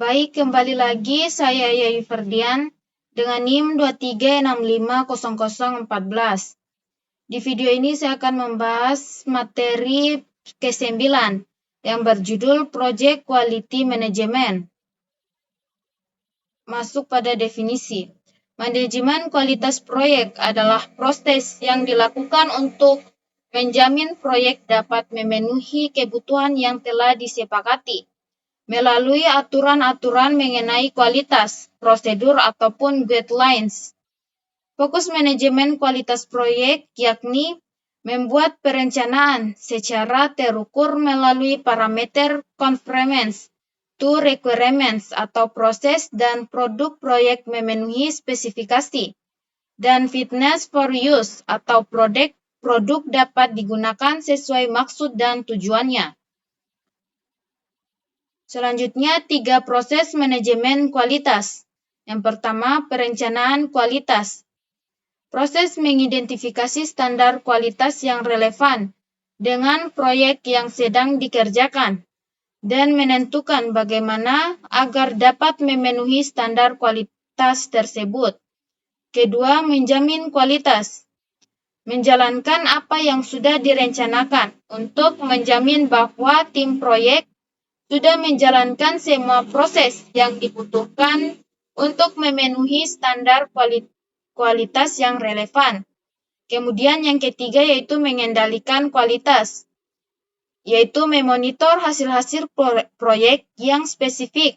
Baik, kembali lagi saya Yayu Ferdian dengan NIM 23650014. Di video ini saya akan membahas materi ke-9 yang berjudul Project Quality Management. Masuk pada definisi. Manajemen kualitas proyek adalah proses yang dilakukan untuk menjamin proyek dapat memenuhi kebutuhan yang telah disepakati melalui aturan-aturan mengenai kualitas, prosedur, ataupun guidelines. Fokus manajemen kualitas proyek yakni membuat perencanaan secara terukur melalui parameter conformance to requirements atau proses dan produk proyek memenuhi spesifikasi, dan fitness for use atau produk dapat digunakan sesuai maksud dan tujuannya. Selanjutnya, 3 proses manajemen kualitas. Yang pertama, perencanaan kualitas. Proses mengidentifikasi standar kualitas yang relevan dengan proyek yang sedang dikerjakan dan menentukan bagaimana agar dapat memenuhi standar kualitas tersebut. Kedua, menjamin kualitas. Menjalankan apa yang sudah direncanakan untuk menjamin bahwa tim proyek sudah menjalankan semua proses yang dibutuhkan untuk memenuhi standar kualitas yang relevan. Kemudian yang ketiga yaitu mengendalikan kualitas, yaitu memonitor hasil-hasil proyek yang spesifik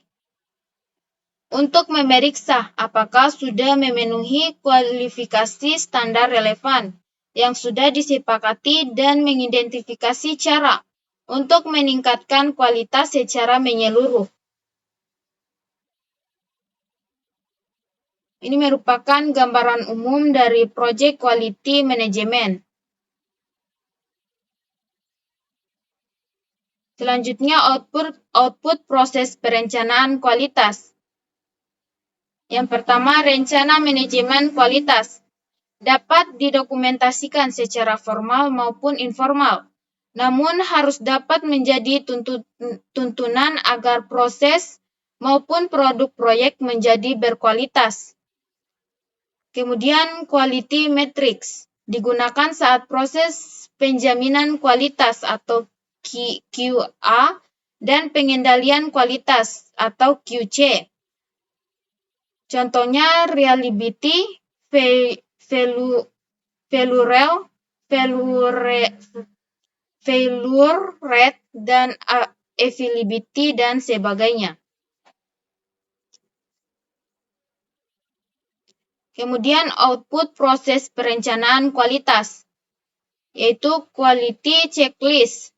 untuk memeriksa apakah sudah memenuhi kualifikasi standar relevan yang sudah disepakati dan mengidentifikasi cara untuk meningkatkan kualitas secara menyeluruh. Ini merupakan gambaran umum dari Project Quality Management. Selanjutnya, output proses perencanaan kualitas. Yang pertama, rencana manajemen kualitas dapat didokumentasikan secara formal maupun informal, namun harus dapat menjadi tuntunan agar proses maupun produk proyek menjadi berkualitas. Kemudian, quality metrics digunakan saat proses penjaminan kualitas atau QA dan pengendalian kualitas atau QC. Contohnya reliability, failure rate, dan availability dan sebagainya. Kemudian output proses perencanaan kualitas, yaitu quality checklist.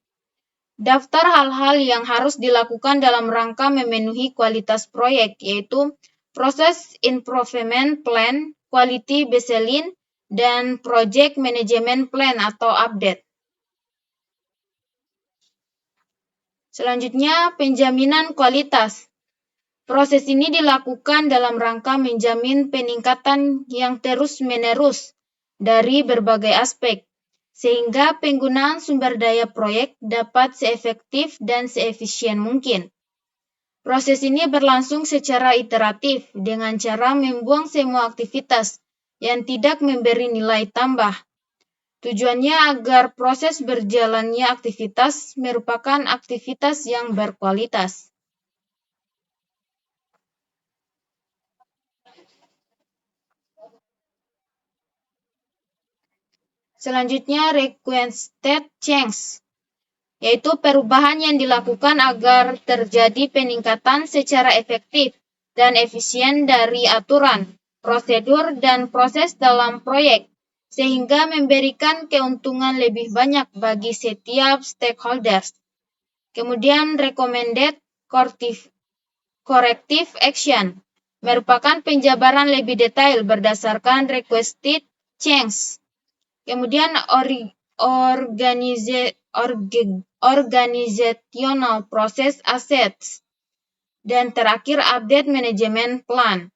Daftar hal-hal yang harus dilakukan dalam rangka memenuhi kualitas proyek, yaitu proses improvement plan, quality baseline, dan project management plan atau update. Selanjutnya, penjaminan kualitas. Proses ini dilakukan dalam rangka menjamin peningkatan yang terus-menerus dari berbagai aspek, sehingga penggunaan sumber daya proyek dapat seefektif dan seefisien mungkin. Proses ini berlangsung secara iteratif dengan cara membuang semua aktivitas yang tidak memberi nilai tambah. Tujuannya agar proses berjalannya aktivitas merupakan aktivitas yang berkualitas. Selanjutnya, requested change, yaitu perubahan yang dilakukan agar terjadi peningkatan secara efektif dan efisien dari aturan, prosedur, dan proses dalam proyek, sehingga memberikan keuntungan lebih banyak bagi setiap stakeholders. Kemudian, recommended corrective action merupakan penjabaran lebih detail berdasarkan requested change. Kemudian organizational process assets. Dan terakhir update manajemen plan.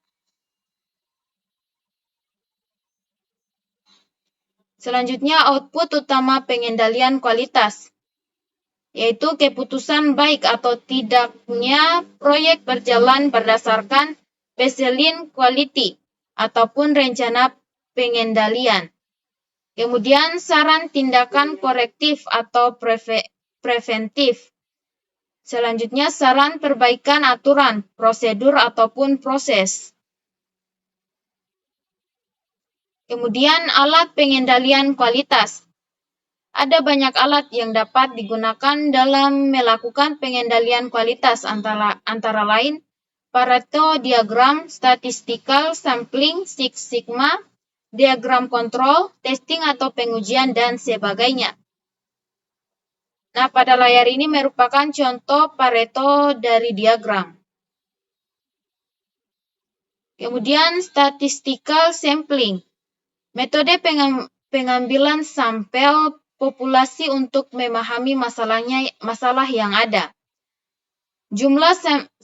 Selanjutnya output utama pengendalian kualitas. yaitu keputusan baik atau tidaknya proyek berjalan berdasarkan baseline quality ataupun rencana pengendalian. Kemudian saran tindakan korektif atau preventif. Selanjutnya saran perbaikan aturan, prosedur ataupun proses. Kemudian alat pengendalian kualitas. Ada banyak alat yang dapat digunakan dalam melakukan pengendalian kualitas antara lain Pareto diagram, statistical sampling, Six Sigma, diagram kontrol, testing atau pengujian, dan sebagainya. Nah, pada layar ini merupakan contoh Pareto dari diagram. Kemudian statistical sampling. Metode pengambilan sampel populasi untuk memahami masalah yang ada. Jumlah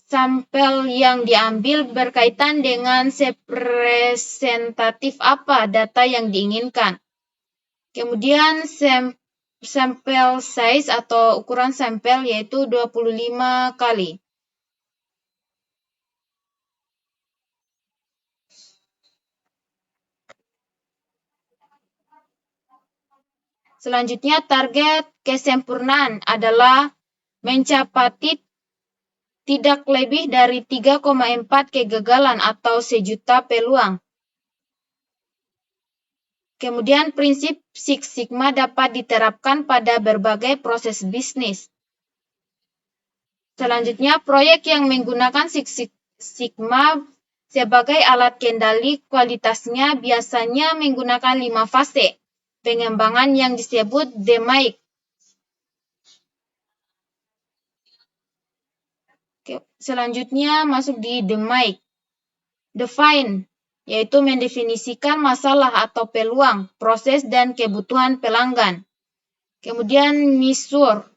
sampel yang diambil berkaitan dengan sepresentatif apa data yang diinginkan. Kemudian sampel size atau ukuran sampel yaitu 25 kali. Selanjutnya, target kesempurnaan adalah mencapai tidak lebih dari 3,4 kegagalan atau 1.000.000 peluang. Kemudian, prinsip Six Sigma dapat diterapkan pada berbagai proses bisnis. Selanjutnya, proyek yang menggunakan Six Sigma sebagai alat kendali kualitasnya biasanya menggunakan 5 fase pengembangan yang disebut DMAIC. Selanjutnya masuk di DMAIC. Define, yaitu mendefinisikan masalah atau peluang, proses, dan kebutuhan pelanggan. Kemudian measure,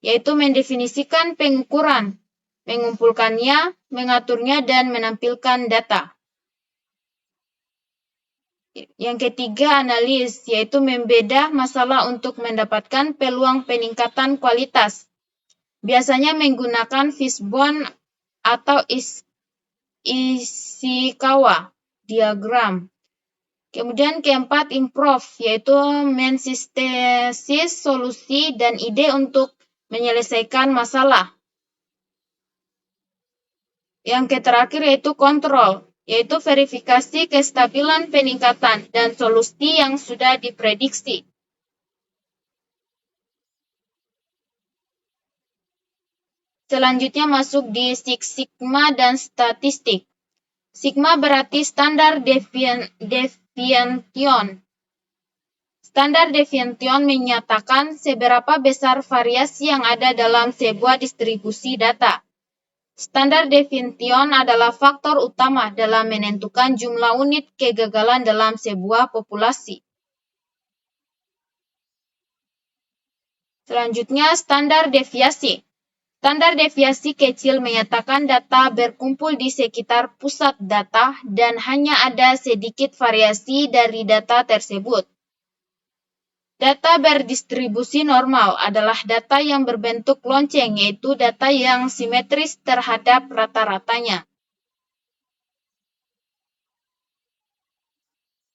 yaitu mendefinisikan pengukuran, mengumpulkannya, mengaturnya, dan menampilkan data. Yang ketiga, analis, yaitu membedah masalah untuk mendapatkan peluang peningkatan kualitas. Biasanya menggunakan fishbone atau Ishikawa diagram. Kemudian keempat, improve, yaitu mensintesis solusi dan ide untuk menyelesaikan masalah. Yang terakhir yaitu kontrol, yaitu verifikasi kestabilan peningkatan dan solusi yang sudah diprediksi. Selanjutnya masuk di Six Sigma dan statistik. Sigma berarti standar deviation. Standar deviation menyatakan seberapa besar variasi yang ada dalam sebuah distribusi data. Standar deviation adalah faktor utama dalam menentukan jumlah unit kegagalan dalam sebuah populasi. Selanjutnya, standar deviasi. Standar deviasi kecil menyatakan data berkumpul di sekitar pusat data dan hanya ada sedikit variasi dari data tersebut. Data berdistribusi normal adalah data yang berbentuk lonceng, yaitu data yang simetris terhadap rata-ratanya.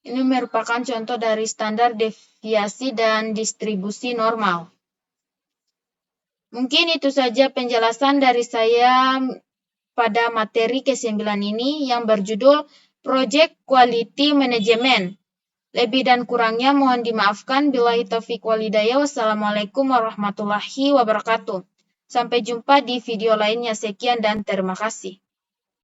Ini merupakan contoh dari standar deviasi dan distribusi normal. Mungkin itu saja penjelasan dari saya pada materi ke-9 ini yang berjudul Project Quality Management. Lebih dan kurangnya mohon dimaafkan. Billahi taufiq walhidayah. Wassalamualaikum warahmatullahi wabarakatuh. Sampai jumpa di video lainnya. Sekian dan terima kasih.